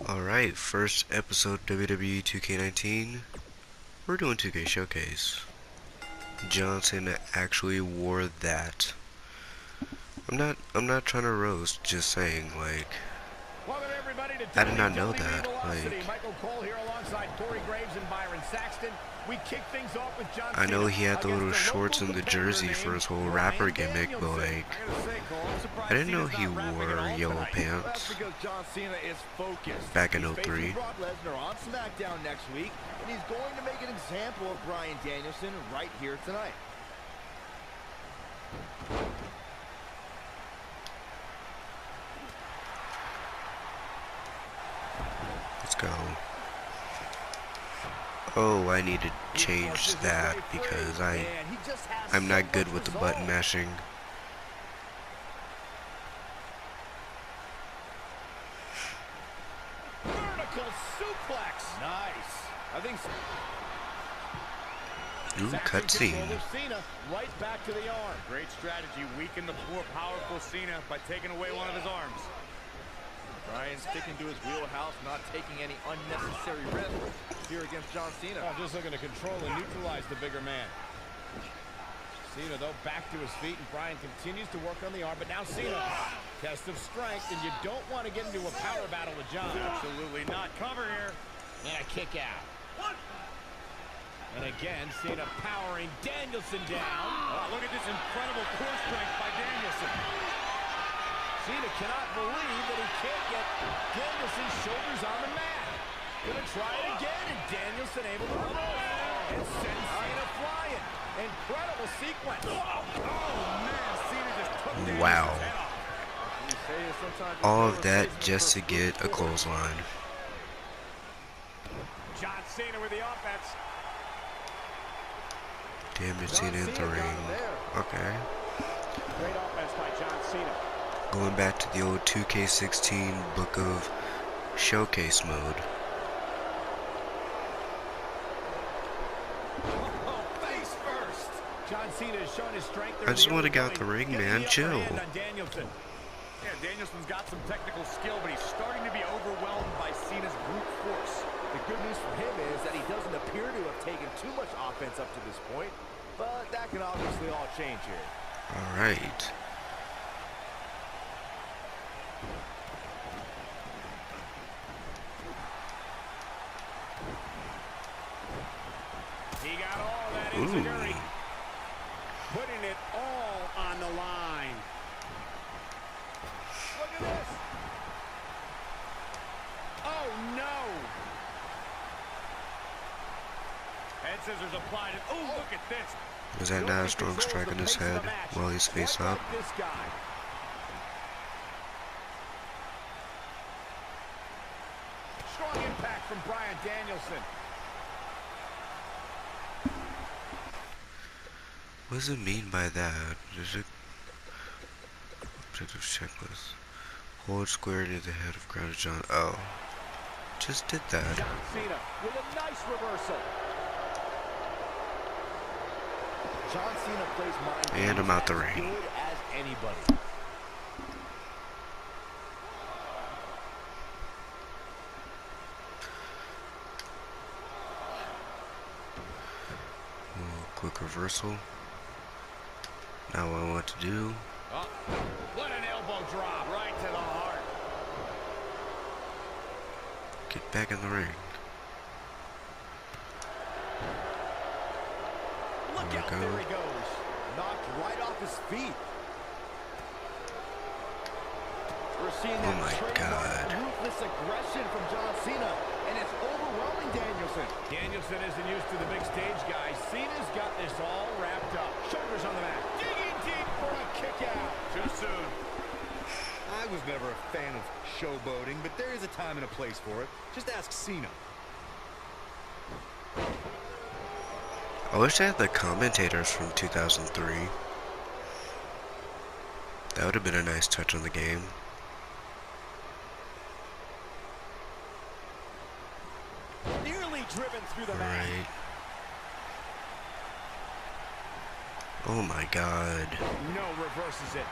Alright, first episode WWE 2K19. We're doing 2K Showcase. Cena actually wore that. I'm not trying to roast, just saying, like, I did not know that. Like, I know he had the little shorts and the jersey for his whole rapper gimmick, but like, I didn't know he wore yellow pants back in 03. On SmackDown next week, and he's going to make an example of Bryan Danielson right here tonight. Let's go. Oh, I need to change that because I'm not good with the button mashing. Vertical suplex. Nice. I think so. Ooh, cutscene. Cena right back to the arm. Great strategy. Weaken the more powerful Cena by taking away one of his arms. Bryan sticking to his wheelhouse, not taking any unnecessary risks here against Cena. Just looking to control and neutralize the bigger man. Cena, though, back to his feet, and Bryan continues to work on the arm, but now Cena, test of strength, and you don't want to get into a power battle with John. Absolutely not. Cover here. And a kick out. And again, Cena powering Danielson down. Oh, look at this incredible core strength by Danielson. Cena cannot believe that he can't get Danielson's shoulders on the mat. Gonna try it again, and Danielson able to reverse and send Cena flying. Incredible sequence. Oh man, Cena just took Danielson's Wow. head off. All of that just to get a clothesline. John Cena with the offense. Damn it, Cena in the ring. Okay. Great offense by John Cena. Going back to the old 2K16 book of showcase mode. Face first. John Cena has shown his strength. I just want to get out the ring, man. Chill. Yeah, Danielson's got some technical skill, but he's starting to be overwhelmed by Cena's brute force. The good news for him is that he doesn't appear to have taken too much offense up to this point, but that can obviously all change here. All right. He got all that Ooh. insecurity. Putting it all on the line. Look at this. Oh, no. Head scissors applied. Oh, look at this. Was that not a strong strike on his head while he's face up? This guy. Strong impact from Bryan Danielson. What does it mean by that? Is it objective checklist? Hold square near the head of grounded John. Oh, just did that. John Cena with a nice reversal. John Cena plays mind And I'm out the as ring. good as anybody. Quick reversal. Now what I want to do. Oh, what an elbow drop right to the heart. Get back in the ring. Look out, there he goes. Knocked right off his feet. We're seeing that trademark ruthless aggression from John Cena, and it's overwhelming Danielson. Danielson isn't used to the big stage, guys. Cena's got this all wrapped up. Shoulders on the mat. Digging deep for a kick out. Too soon. I was never a fan of showboating, but there is a time and a place for it. Just ask Cena. I wish I had the commentators from 2003. That would have been a nice touch on the game. Nearly driven through the mat. Right. Oh my god. No, reverses it.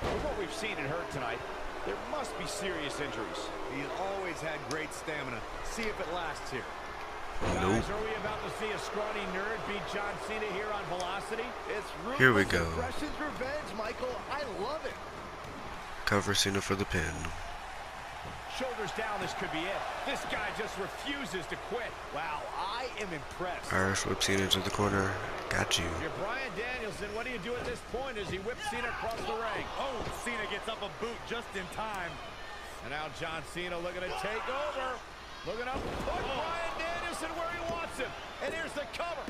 With what we've seen and heard tonight, there must be serious injuries. He's always had great stamina. See if it lasts here. Nope. Guys, are we about to see a scrawny nerd beat John Cena here on Velocity? It's Here we ruthless go. aggression's revenge, Michael. I love it. Cover Cena for the pin. Shoulders down, this could be it. This guy just refuses to quit. Wow, I am impressed. Irish whip Cena into the corner. Got you. You're Bryan Danielson. What do you do at this point as he whips Cena across the ring? Oh, Cena gets up a boot just in time. And now John Cena looking to take over. Looking up, put Bryan Danielson where he wants him. And here's the cover.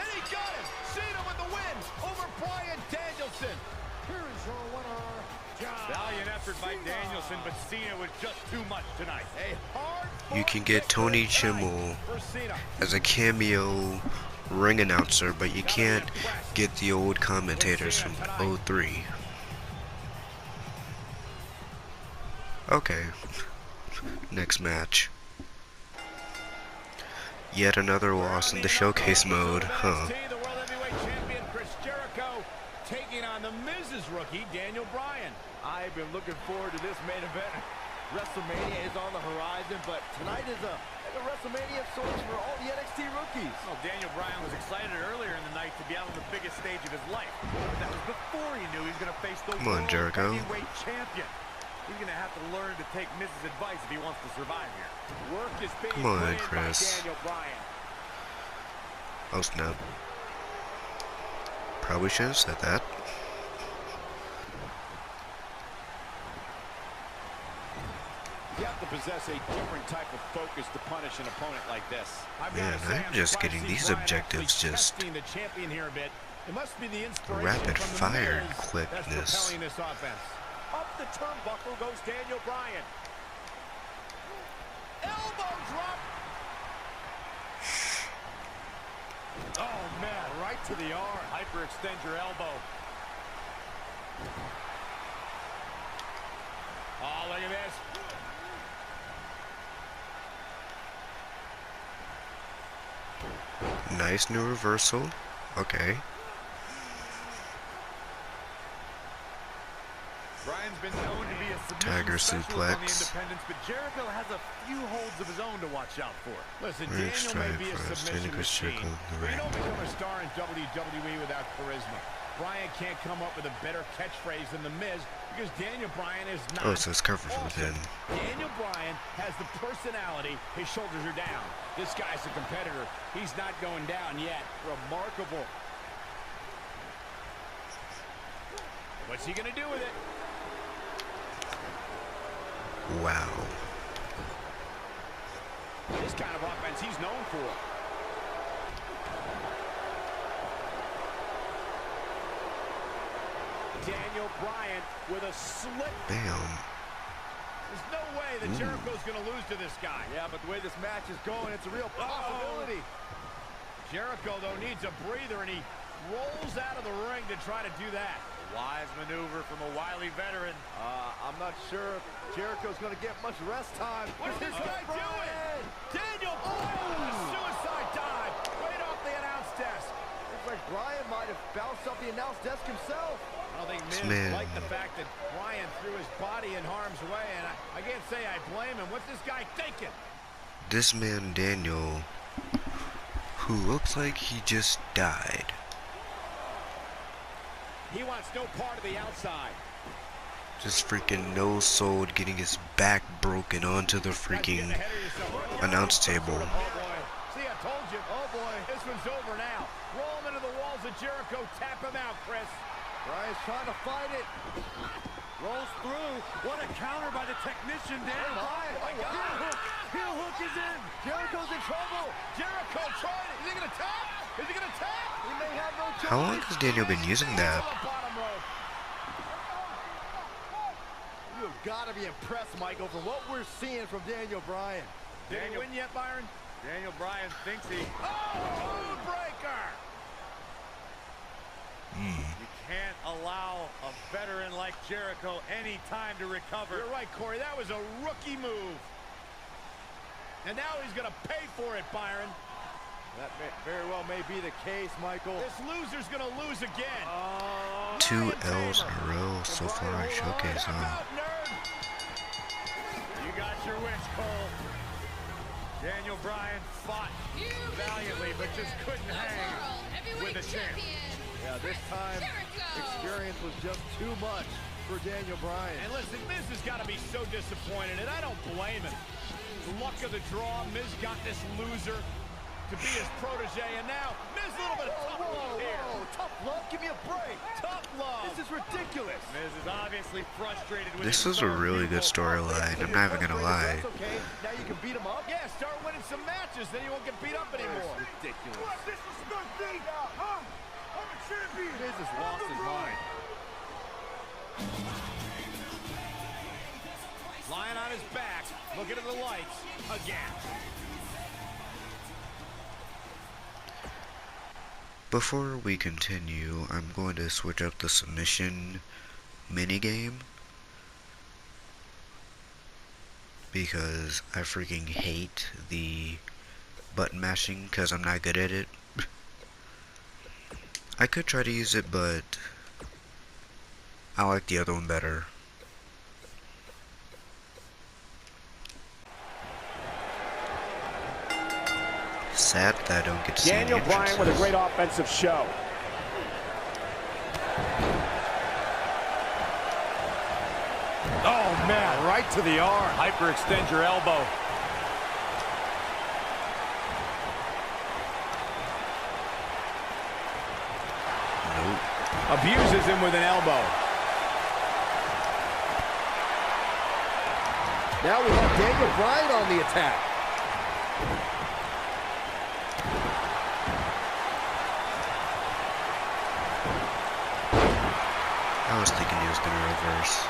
And he got him. Cena with the win over Bryan Danielson. Here is your winner, John Valiant effort by Cena. Danielson, but Cena was just too much tonight. A hard You can get Tony Chimmel for Cena. as a cameo ring announcer, but you can't get the old commentators from 03. Okay. Next match. Yet another loss in the showcase mode, huh? The World Heavyweight Champion Chris Jericho taking on the Miz's rookie Daniel Bryan. I've been looking forward to this main event. WrestleMania is on the horizon, but tonight is a WrestleMania of sorts for all the NXT rookies. Well, Daniel Bryan was excited earlier in the night to be out on the biggest stage of his life. But that was before he knew he was going to face the Come on, World Jericho. Heavyweight Champion. He's going to have to learn to take Miz's advice if he wants to survive here. Work is being Come on, put in by Chris. Daniel Bryan. Oh snap. Probably should have said that. You have to possess a different type of focus to punish an opponent like this. I've Man, gotta say, I'm just surprised getting to see these Bryan objectives actually just testing the champion here a bit. It must be the inspiration rapid from the fire Miz quickness. that's propelling this offense. Up the turnbuckle goes Daniel Bryan. Elbow drop. Oh man, right to the arm. Hyperextend your elbow. Oh, look at this. Nice new reversal. Okay. Bryan's been known to be a Tiger submission specialist on the suplex. independents, but Jericho has a few holds of his own to watch out for. Listen, Ring Daniel may strike be a for submission Selena machine, circle in the but you ring. don't become a star in WWE without charisma. Bryan can't come up with a better catchphrase than The Miz because Daniel Bryan is not Oh, it says cover for the awesome. pin. Daniel Bryan has the personality. His shoulders are down. This guy's a competitor. He's not going down yet. Remarkable. What's he going to do with it? Wow. This kind of offense he's known for. Daniel Bryan with a slip. Bam. There's no way that Jericho's going to lose to this guy. Yeah, but the way this match is going, it's a real possibility. Jericho, though, needs a breather, and he rolls out of the ring to try to do that. Wise maneuver from a wily veteran. I'm not sure if Jericho's going to get much rest time. What's this guy doing? Daniel Bryan, suicide dive right off the announce desk. Looks like Bryan might have bounced off the announce desk himself. I don't think This Miz man. liked the fact that Bryan threw his body in harm's way, and I can't say I blame him. What's this guy thinking? This man Daniel, who looks like he just died. He wants no part of the outside. Just freaking no-souled, getting his back broken onto the freaking announce table. Oh boy. See, I told you. Oh boy. This one's over now. Roll him into the walls of Jericho. Tap him out, Chris. Bryan's trying to fight it. Rolls through. What a counter by the technician, Daniel Bryan. Oh, my God. Heel hook is in. Jericho's in trouble. Jericho tried it. Is he going to tap? Is he going to tap? He may have no choice. How long has Daniel been using that? To the bottom rope. got to be impressed, Michael, from what we're seeing from Daniel Bryan. Did he win yet, Byron? Daniel Bryan thinks he... Oh, breaker! You can't allow a veteran like Jericho any time to recover. You're right, Corey. That was a rookie move. And now he's going to pay for it, Byron. That very well may be the case, Michael. This loser's going to lose again. 2 L's in a row so far in Showcase, huh? You got your wish, Cole. Daniel Bryan fought valiantly, but just couldn't hang with the champ. Yeah, this time, experience was just too much for Daniel Bryan. And listen, Miz has got to be so disappointed, and I don't blame him. The luck of the draw, Miz got this loser to be his protege, and now Miz a little bit of tough love here. Tough love? Give me a break. Tough love. This is ridiculous. Miz is obviously frustrated with This is a really good storyline, I'm not even gonna lie. That's okay. Now you can beat him up. Yeah, start winning some matches, then you won't get beat up anymore. Ridiculous. Disrespect me, huh? I'm a champion. Miz has lost his mind. Lying on his back, looking at the lights again. Before we continue, I'm going to switch up the submission minigame because I freaking hate the button mashing because I'm not good at it. I could try to use it, but I like the other one better. Sad that I don't get to see Daniel Bryan with a great offensive show. Oh, man, right to the arm. Hyperextend your elbow. Nope. Abuses him with an elbow. Now we have Daniel Bryan on the attack. I was thinking he was going to reverse.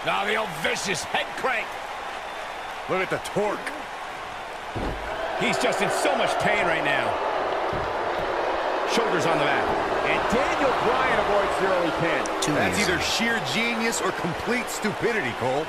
Now the old vicious head crank. Look at the torque. He's just in so much pain right now. Shoulders on the mat. And Daniel Bryan avoids the early pin. Too That's easy. either sheer genius or complete stupidity, Cole.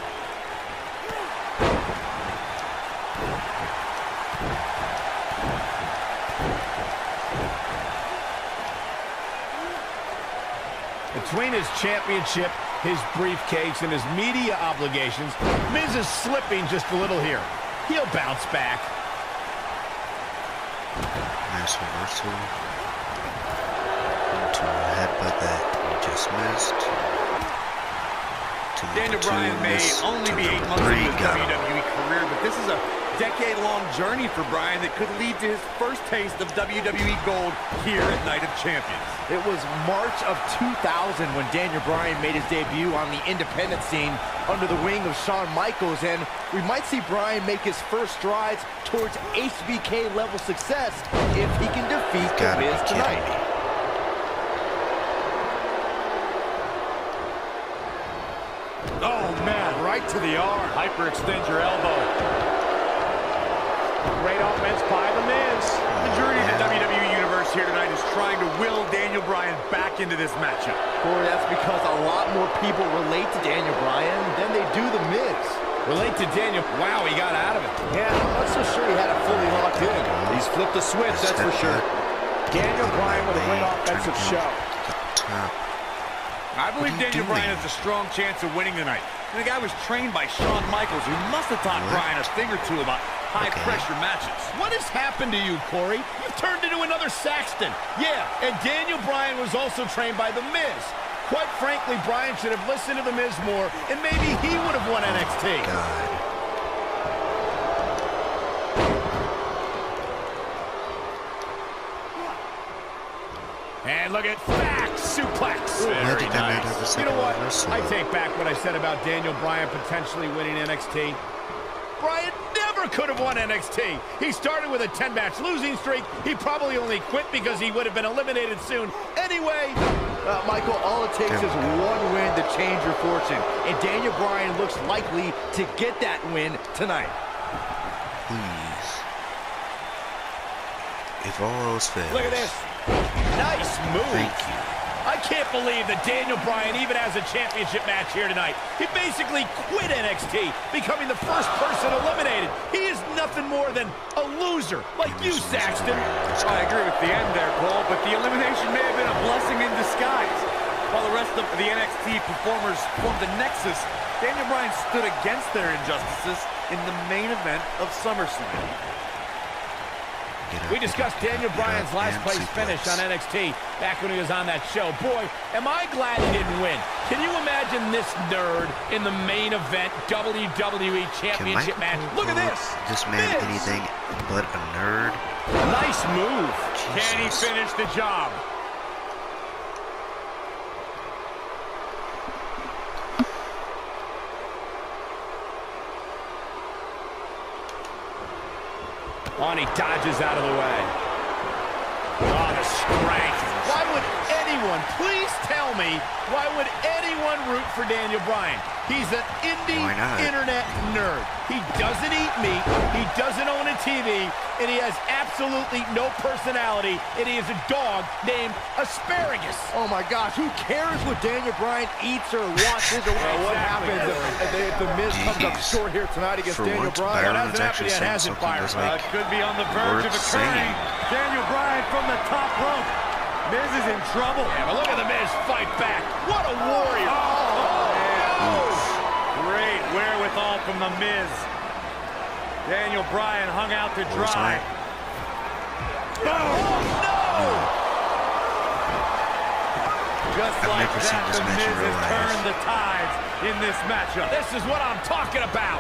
Between his championship, his briefcase, and his media obligations, Miz is slipping just a little here. He'll bounce back. Nice reversal. Into a headbutt that he just missed. Daniel Bryan may only be 8 months into his WWE career, but this is a decade-long journey for Bryan that could lead to his first taste of WWE gold here at Night of Champions. It was March of 2000 when Daniel Bryan made his debut on the independent scene under the wing of Shawn Michaels, and we might see Bryan make his first strides towards HBK-level success if he can defeat The Miz tonight. Oh, man, right to the arm. Hyperextend your elbow. Great offense by The Miz. The jury in the WWE Universe here tonight is trying to will Daniel Bryan back into this matchup. Corey, that's because a lot more people relate to Daniel Bryan than they do The Miz. Relate to Daniel. Wow, he got out of it. Yeah, I'm not so sure he had it fully locked in. He's flipped the switch, that's for sure. Daniel Bryan with a great offensive show. I believe What are you Daniel Bryan doing? has a strong chance of winning tonight. And the guy was trained by Shawn Michaels, who must have taught Bryan a thing or two about high-pressure matches. What has happened to you, Corey? You've turned into another Saxton. Yeah, and Daniel Bryan was also trained by The Miz. Quite frankly, Bryan should have listened to The Miz more, and maybe he would have won NXT. God. And look at back suplex. Why Very did I not have a nice. You second know what? reversal? I take back what I said about Daniel Bryan potentially winning NXT. Bryan never could have won NXT. He started with a 10-match losing streak. He probably only quit because he would have been eliminated soon. Anyway, Michael, all it takes is one win to change your fortune. And Daniel Bryan looks likely to get that win tonight. Please. If all else fails. Look at this. Nice move. Thank you. I can't believe that Daniel Bryan even has a championship match here tonight. He basically quit NXT, becoming the first person eliminated. He is nothing more than a loser, like you, Saxton. I agree with the end there, Cole, but the elimination may have been a blessing in disguise. While the rest of the NXT performers formed a nexus, Daniel Bryan stood against their injustices in the main event of SummerSlam. We discussed Daniel Bryan's last place finish on NXT back when he was on that show. Boy, am I glad he didn't win. Can you imagine this nerd in the main event WWE Championship match? Look at this. This man anything but a nerd. Nice move. Jesus. Can he finish the job? Oh, and he dodges out of the way. Oh, the strength. Why would anyone, please tell me, why would anyone root for Daniel Bryan? He's an indie internet nerd. He doesn't eat meat, he doesn't own a TV, and he has absolutely no personality, and he is a dog named Asparagus. Oh my gosh, who cares what Daniel Bryan eats or watches or what happens if the Miz comes up short here tonight against Daniel Bryan? Byron was actually saying something that's like could be on the verge of occurring. Daniel Bryan from the top rope. Miz is in trouble. Yeah, but look at the Miz fight back. What a warrior. Great wherewithal from the Miz. Daniel Bryan hung out to dry. Oh, no! Just like that, the Miz has turned the tides in this matchup. This is what I'm talking about.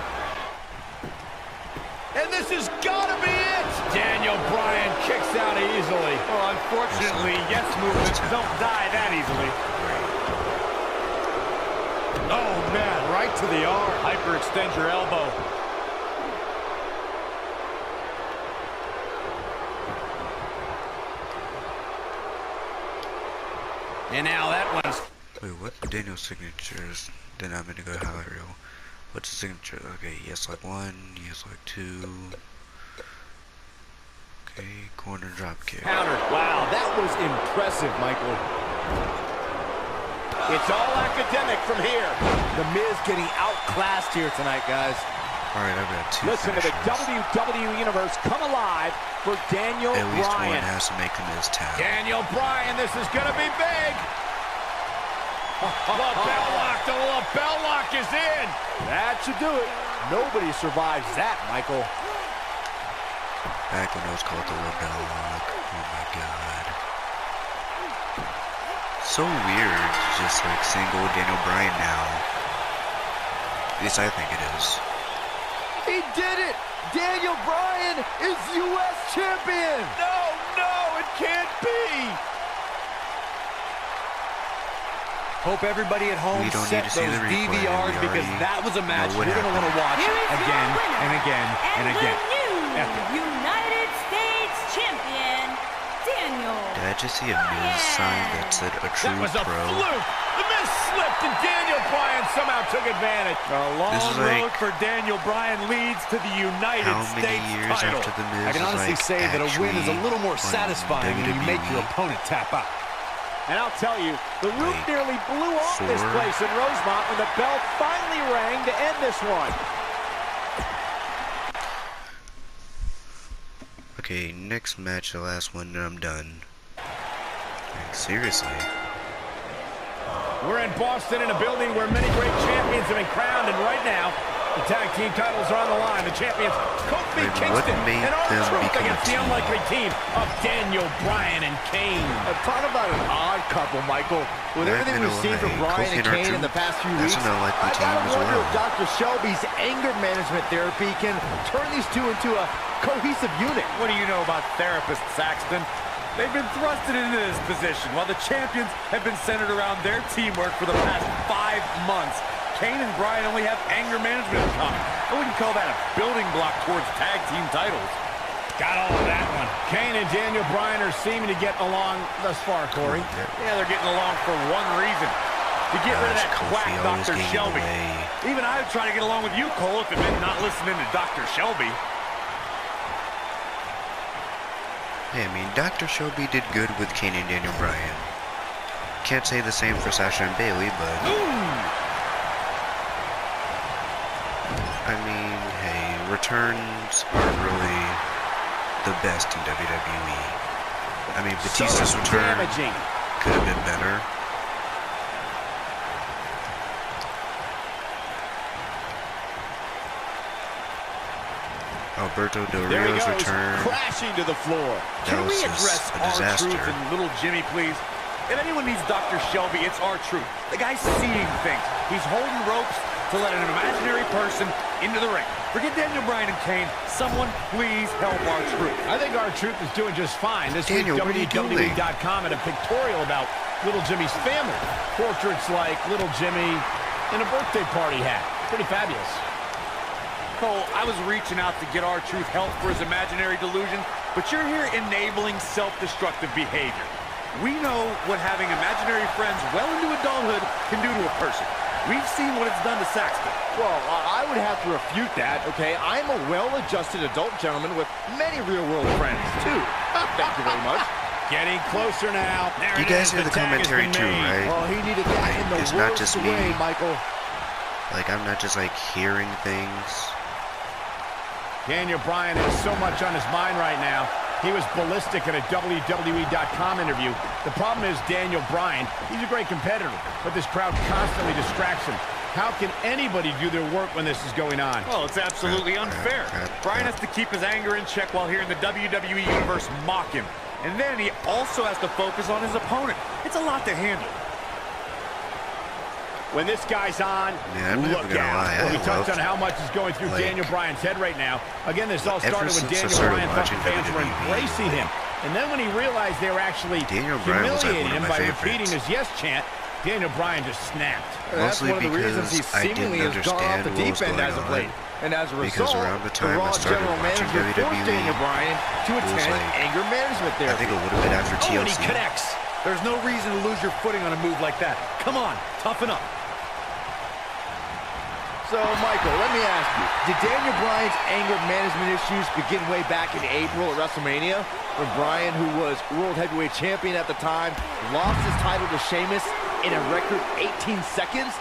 And this has got to be it. Daniel Bryan kicks out easily. Well, unfortunately, yes movements don't die that easily. Oh, man, right to the arm. Hyperextend your elbow. And now that one's... Wait, what? Daniel's signatures. Then I'm gonna go highlight reel. What's his signature? Okay, he has like 1, he has like 2. Okay, corner drop kick. Counter. Wow, that was impressive, Michael. It's all academic from here. The Miz getting outclassed here tonight, guys. Alright, I've got 2 Listen to the WWE Universe come alive for Daniel At least Bryan. one has to make the Miz tap. Daniel Bryan, this is going to be big. The bell lock, the bell lock is in. That should do it. Nobody survives that, Michael. Back when it was called the bell lock. Oh my god. So weird, just like single Daniel Bryan now. At least I think it is. He did it! Daniel Bryan is U.S. champion! No, it can't be. Hope everybody at home set those DVRs because that was a match we're going to want to watch again and again and again. United States champion, Daniel. Did I just see a Miz sign that said a true That was a pro? fluke. The Miz slipped and Daniel Bryan somehow took advantage. A long like, road for Daniel Bryan leads to the United States years title. after the Miz I can honestly say that a win is a little more on satisfying when you make your WWE? opponent tap out. And I'll tell you, the roof Wait, nearly blew off this 4? place in Rosemont when the bell finally rang to end this one. Okay, next match, the last one, and I'm done. Like, seriously. We're in Boston in a building where many great champions have been crowned, and right now, the tag team titles are on the line. The champions, Kofi Wait, what Kingston, made and them R-Truth become a against the team? unlikely team of Daniel Bryan and Kane. Talk about an odd couple, Michael. With Not everything we've seen from gonna lie, Bryan and Kofi and Kane in the R-Truth, past few that's weeks, an unlikely I team gotta as wonder well. if Dr. Shelby's anger management therapy can turn these two into a cohesive unit. What do you know about therapists, Saxton? They've been thrusted into this position while the champions have been centered around their teamwork for the past 5 months. Kane and Bryan only have anger management in common. I wouldn't call that a building block towards tag team titles. Got all of that one. Kane and Daniel Bryan are seeming to get along thus far, Corey. Yeah, they're getting along for one reason. To get rid of that quack Dr. Shelby. Even I would try to get along with you, Cole, if it meant not listening to Dr. Shelby. Hey, I mean, Dr. Shelby did good with Kane and Daniel Bryan. Can't say the same for Sasha and Bayley, but... I mean, hey, returns aren't really the best in WWE. I mean, Batista's return could have been better. Alberto Del Rio's return. Crashing to the floor. Can we address R-Truth and little Jimmy, please? If anyone needs Dr. Shelby, it's R-Truth. The guy's seeing things. He's holding ropes to let an imaginary person into the ring. Forget Daniel Bryan and Kane. Someone please help R-Truth. I think R-Truth is doing just fine. This week, WWE.com had a pictorial about little Jimmy's family. Portraits like little Jimmy in a birthday party hat. Pretty fabulous. Cole, I was reaching out to get R-Truth help for his imaginary delusion, but you're here enabling self-destructive behavior. We know what having imaginary friends well into adulthood can do to a person. We've seen what it's done to Saxton. Well, I would have to refute that, okay? I'm a well-adjusted adult gentleman with many real-world friends, too. Thank you very much. Getting closer now. There you guys hear the commentary too, right? Well, he needed that in the it's not just worst way, me. Michael. Like, I'm not just, like, hearing things. Daniel Bryan has so much on his mind right now. He was ballistic in a WWE.com interview. The problem is Daniel Bryan, he's a great competitor, but this crowd constantly distracts him. How can anybody do their work when this is going on? Well, it's absolutely unfair. Bryan has to keep his anger in check while hearing the WWE Universe mock him. And then he also has to focus on his opponent. It's a lot to handle. When this guy's on, look out. We touched on how much is going through Daniel Bryan's head right now. Again, this all started when Daniel Bryan thought the fans were embracing him. And then when he realized they were actually humiliating him by repeating his yes chant, Daniel Bryan just snapped. That's one of the reasons he seemingly has gone off the deep end as of late. And as a result, the Raw general manager forced Daniel Bryan to attend anger management therapy. I think a little bit after TLC. And he connects. There's no reason to lose your footing on a move like that. Come on, toughen up. So, Michael, let me ask you, did Daniel Bryan's anger management issues begin way back in April at WrestleMania, when Bryan, who was World Heavyweight Champion at the time, lost his title to Sheamus in a record 18 seconds?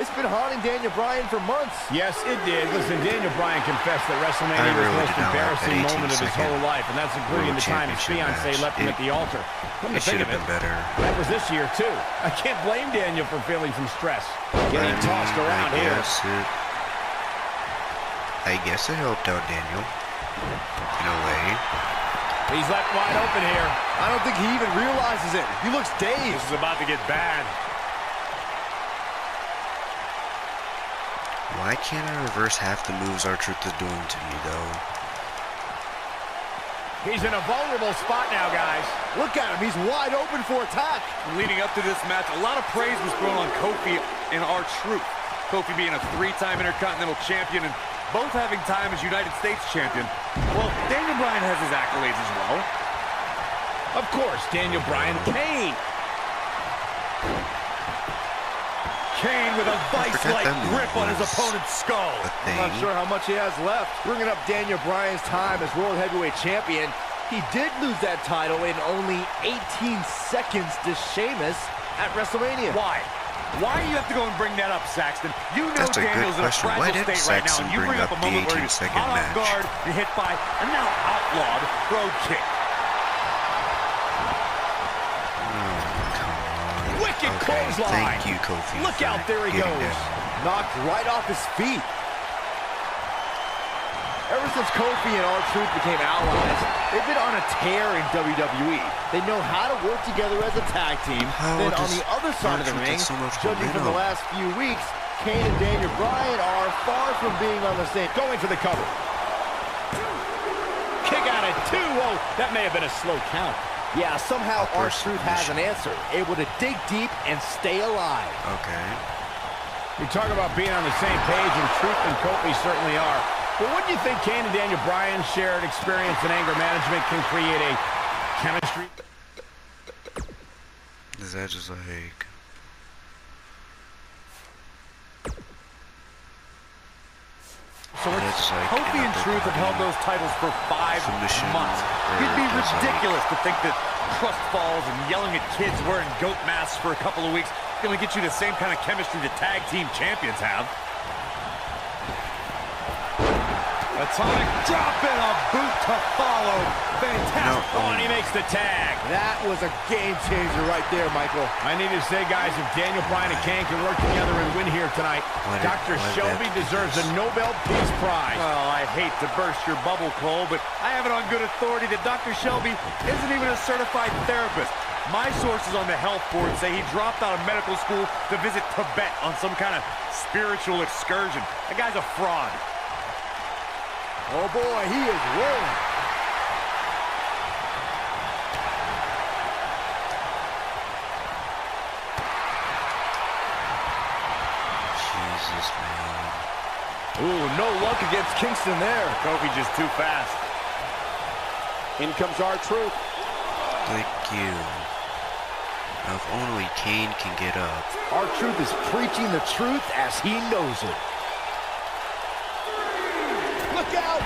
It's been haunting Daniel Bryan for months. Yes, it did. Listen, Daniel Bryan confessed that WrestleMania was the most embarrassing moment of his whole life, and that's including the time his fiancée left him at the altar. Come to think of it, that was this year, too. I can't blame Daniel for feeling some stress. Getting tossed around here. I guess it helped out Daniel, in a way. He's left wide open here. I don't think he even realizes it. He looks dazed. This is about to get bad. Why can't I reverse half the moves R-Truth is doing to me, though? He's in a vulnerable spot now, guys. Look at him. He's wide open for attack. Leading up to this match, a lot of praise was thrown on Kofi and R-Truth. Kofi being a three-time Intercontinental Champion and both having time as United States Champion. Well, Daniel Bryan has his accolades as well. Of course, Daniel Bryan. Kane. Kane with a vice-like grip on his opponent's skull. I'm not sure how much he has left. Bringing up Daniel Bryan's time as World Heavyweight Champion, he did lose that title in only 18 seconds to Sheamus at WrestleMania. Why? Why do you have to go and bring that up, Saxton? You know Daniel's in a fragile state right now, and you bring up a moment where he's caught off guard and hit by a now outlawed road kick. Wicked clothesline. Thank you, Kofi. Look out, there he goes. Knocked right off his feet. Ever since Kofi and R-Truth became allies, they've been on a tear in WWE. They know how to work together as a tag team. Then on the other side of the ring, judging from the last few weeks, Kane and Daniel Bryan are far from being on the same. Going for the cover. Kick out at 2. Whoa, that may have been a slow count. Yeah, somehow R-Truth has an answer. Able to dig deep and stay alive. Okay. We talk about being on the same page, and Truth and Kofi certainly are. Well, wouldn't you think Kane and Daniel Bryan's shared experience in anger management can create a chemistry? Is that just like... So it's Kofi and Truth have held those titles for 5 months. It'd be ridiculous to think that trust falls and yelling at kids wearing goat masks for a couple of weeks is going to get you the same kind of chemistry the tag team champions have. Atomic drop and a boot to follow. Fantastic. Oh, and he makes the tag. That was a game changer right there, Michael. I need to say, guys, if Daniel Bryan and Kane can work together and win here tonight, Dr. Shelby deserves a Nobel Peace Prize. Well, I hate to burst your bubble, Cole, but I have it on good authority that Dr. Shelby isn't even a certified therapist. My sources on the health board say he dropped out of medical school to visit Tibet on some kind of spiritual excursion. That guy's a fraud. Oh, boy, he is rolling. Jesus, man. Ooh, no luck against Kingston there. Kofi just too fast. In comes R-Truth. Thank you. Now, if only Kane can get up. R-Truth is preaching the truth as he knows it. Look out!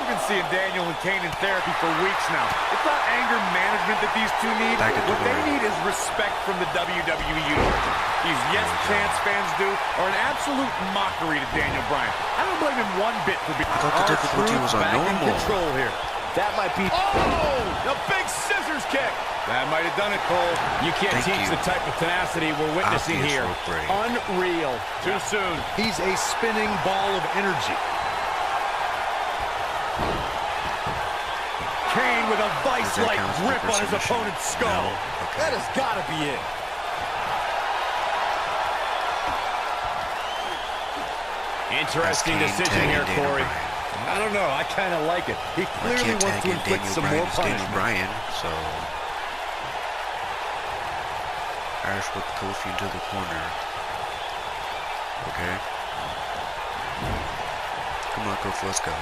We've been seeing Daniel and Kane in therapy for weeks now. It's not anger management that these two need. What they need is respect from the WWE Universe. These yes chance fans do are an absolute mockery to Daniel Bryan. I don't blame him one bit for being... I thought the difficulty was on normal. Control here. That might be... Oh! The big scissors kick! That might have done it, Cole. You can't teach the type of tenacity we're witnessing here. Unreal. Too soon. He's a spinning ball of energy. Kane with a vice-like grip on his opponent's skull. That has got to be it. Interesting decision here, Corey. I don't know. I kind of like it. He clearly wants to inflict some more punishment. Bryan, so Irish whip Kofi into the corner. Okay. Come on, Kofi, let's go.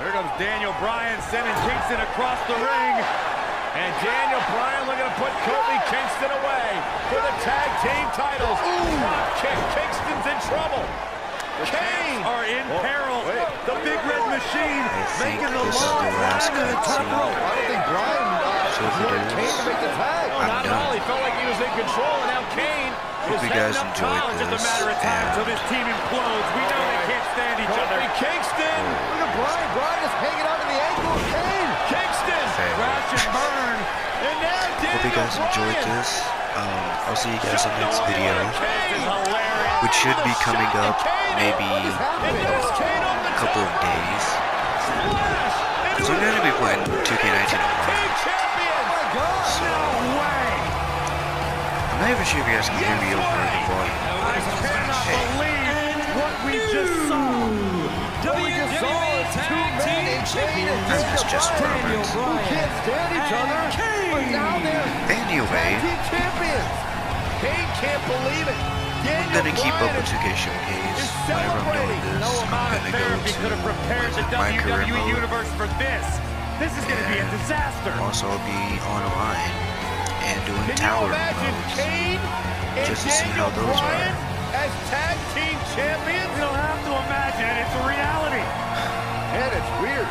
Here comes Daniel Bryan sending Kingston across the ring. And Daniel Bryan looking to put Kofi Kingston away for the tag team titles. Drop kick. Kingston's in trouble. Kane are in peril. The Big Red Machine making the this is long the last line to the top cutscene. rope. I don't think Bryan wanted Kane to make the tag. Not at all. He felt like he was in control, and now Kane Hope is you guys heading up enjoyed top. It's just a matter of time until this team implodes. We know they can't stand each other. Kofi Kingston. Look at Bryan. Bryan is hanging on to the ankle of Kane. Kingston. Crash and burn. And now Daniel Hope you guys enjoyed Bryan. this. I'll see you guys in the next video, which should be coming up maybe a couple of days. So we're going to be playing 2K19 online. So I'm not even sure if you guys can hear me over the volume. I cannot believe what we just saw. This is just progress. Who can't stand each other, but now they're Anyway, tag team champions. Kane can't believe it. I'm going to keep up with 2K Showcase whenever I'm doing this. No amount of I'm therapy could have prepared the my career WWE mode. Universe for this. This is going to be a disaster. Also, I'll be online and doing tower modes Kane and just to see how Daniel those Bryan are. as tag team champions? You don't have to imagine it. It's a reality. And it's weird.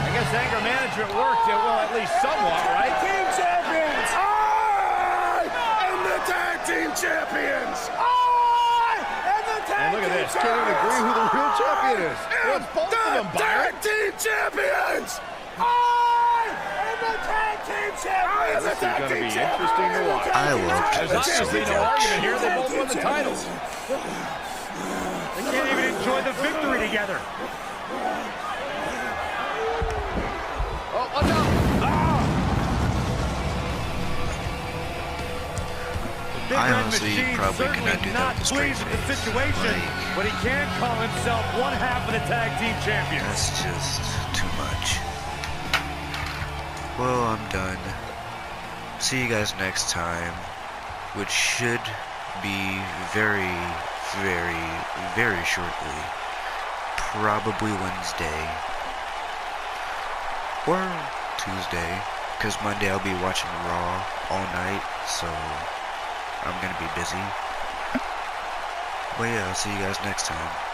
I guess anger management worked, well, at least somewhat, right? Team champions! I am the tag team champions! I am the tag And look at team this. Can't even agree who the real champion is. Well, it's both of them, Byron. tag team champions! I am the tag team champions! This is going to be interesting to watch. I loved There's obviously no argument here. They both won the titles. They can't even enjoy the victory together. Oh, no. Big I Red honestly Machine probably could not certainly do that with a straight pleased with the face. situation, Like, but he can call himself one half of the tag team champions. that's just too much. Well, I'm done. see you guys next time, which should be very, very, very shortly. Probably Wednesday. Or Tuesday. Because Monday I'll be watching Raw all night, so I'm gonna be busy. But yeah, I'll see you guys next time.